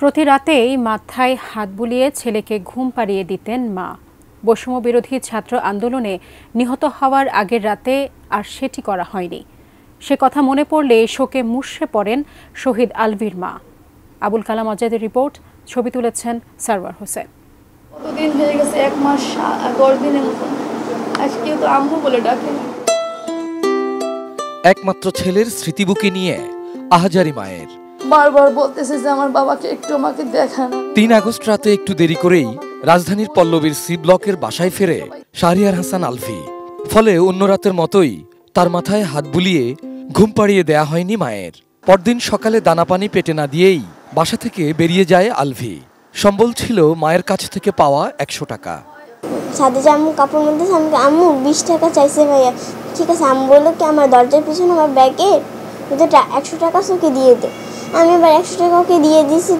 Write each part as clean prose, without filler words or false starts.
প্রতি রাতেই মাথায় হাত বুলিয়ে ছেলেকে ঘুম পাড়িয়ে দিতেন মা। বৈষম্য বিরোধী ছাত্র আন্দোলনে নিহত হওয়ার আগের রাতে আর সেটি করা হয়নি। সে কথা মনে পড়লে শোকে মুষড়ে পড়েন শহীদ আলভির মা। আবুল কালাম আজাদের রিপোর্ট, ছবি তুলেছেন সারওয়ার হোসেন। কতদিন হয়ে গেছে, 1 মাস 10 দিনের মতো। আজকে তো আম্মু বলে ডাকে। একমাত্র ছেলের স্মৃতিবুকে নিয়ে আহাজারি মায়ের। বারবার বলতেছে যে আমার বাবাকে একটু আমাকে দেখান। 3 আগস্ট রাতে একটু দেরি করেই রাজধানীর পল্লবীর সি ব্লকের বাসায় ফেরে শাহরিয়ার হাসান আলভি। ফলে অন্য রাতের মতোই তার মাথায় হাত বুলিয়ে ঘুম পাড়িয়ে দেয়া হয়নি মায়ের। পরদিন সকালে দানা পানি পেটে না দিয়েই বাসা থেকে বেরিয়ে যায় আলভি। সম্বল ছিল মায়ের কাছ থেকে পাওয়া 100 টাকা। সাথে যে আম্মু কাপড় মধ্যে আম্মু 20 টাকা চাইছে ভাইয়া। ঠিক আছে, আম্মু বললো কি আমার দরজার পিছনে আমার ব্যাগে 100 টাকা ওকে দিয়ে দে। আমি এবার 100 টাকা ওকে দিয়ে দিয়েছি।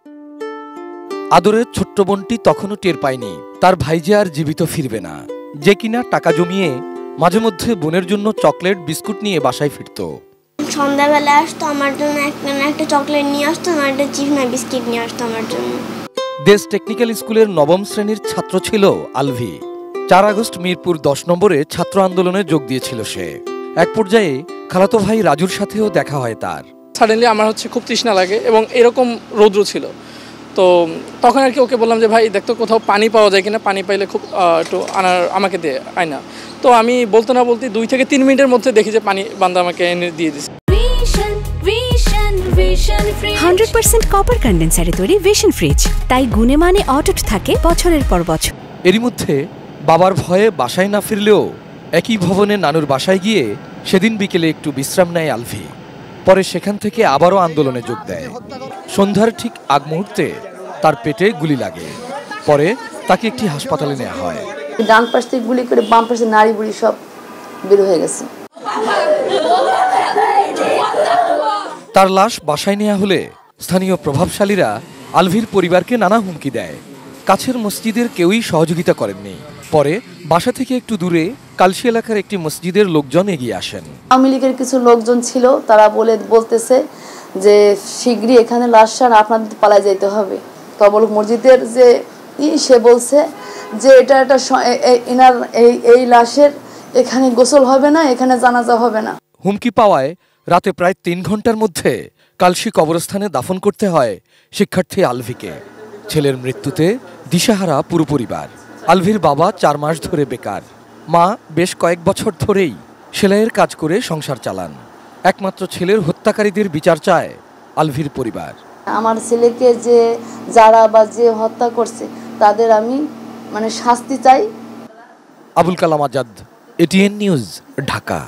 আদরের ছোট্ট বোনটি তখনও টের পায়নি তার ভাই যে আর জীবিত ফিরবে না, যে কিনা টাকা জমিয়ে মাঝে মধ্যে বোনের জন্য চকলেট বিস্কুট নিয়ে বাসায় ফিরত। সন্ধ্যাবেলা আসতো আমার জন্য একটা চকলেট নিয়ে আসতো, আমার একটা চিপস বিস্কিট নিয়ে আসতো আমার জন্য। দেশ টেকনিক্যাল স্কুলের 9ম শ্রেণীর ছাত্র ছিল আলভি। 4 আগস্ট মিরপুর 10 নম্বরে ছাত্র আন্দোলনে যোগ দিয়েছিল সে। এক পর্যায়ে খালাতো ভাই রাজুর সাথেও দেখা হয় তার। সাডেনলি আমার খুব তৃষ্ণা লাগে এবং এরকম রৌদ্র ছিল, তো তখন আর কি ওকে বললাম যে ভাই দেখতো কোথাও পানি পাওয়া যায় কিনা, পানি পাইলে খুব একটু আমাকে দে আয়না। তো আমি বলতে না বলতে 2 থেকে 3 মিনিটের মধ্যে দেখি যে পানি বান্দা আমাকে এনে দিয়ে দিচ্ছে। 100% কপার কন্ডেন্সারে তৈরি ভিশন ফ্রিজ, তাই গুণে মানে অটুট থাকে বছরের পর বছর। এরই মধ্যে বাবার ভয়ে বাসায় না ফিরলেও একই ভবনে নানুর বাসায় গিয়ে সেদিন বিকেলে একটু বিশ্রাম নেয় আলভি। পরে সেখান থেকে আবারও আন্দোলনে যোগ দেয়। সন্ধ্যার ঠিক আগ মুহূর্তে তার পেটে গুলি লাগে। পরে তাকে একটি হাসপাতালে নেওয়া হয়। ডান পাশ থেকে গুলি করে বাম পাশে নাড়ি বুড়ি সব বের হয়ে গেছে। তার লাশ বাসায় নেওয়া হলে স্থানীয় প্রভাবশালীরা আলভির পরিবারকে নানা হুমকি দেয়। কাছের মসজিদের কেউই সহযোগিতা করেননি। পরে বাসা থেকে একটু দূরে কালশি এলাকার একটি মসজিদের লোকজন এগিয়ে আসেন। আওয়ামী লীগের কিছু লোকজন ছিল, তারা বলতেছে যে শীঘ্রই এখানে লাশ আপনাদের পালায় যেতে হবে। কবল মসজিদের যে সে বলছে যে এটা এই লাশের এখানে গোসল হবে না, এখানে জানাজা হবে না। হুমকি পাওয়ায় রাতে প্রায় 3 ঘন্টার মধ্যে কালশি কবরস্থানে দাফন করতে হয় শিক্ষার্থী আলভিকে। ছেলের মৃত্যুতে দিশাহারা পুরো পরিবার। আলভির বাবা 4 মাস ধরে বেকার, মা বেশ কয়েক বছর ধরেই সেলাইয়ের কাজ করে সংসার চালান। একমাত্র ছেলের হত্যাকারীদের বিচার চায় আলভির পরিবার। আমার ছেলেকে যারা হত্যা করছে তাদের আমি শাস্তি চাই। Abul Kalam Azad, ATN news, Dhaka.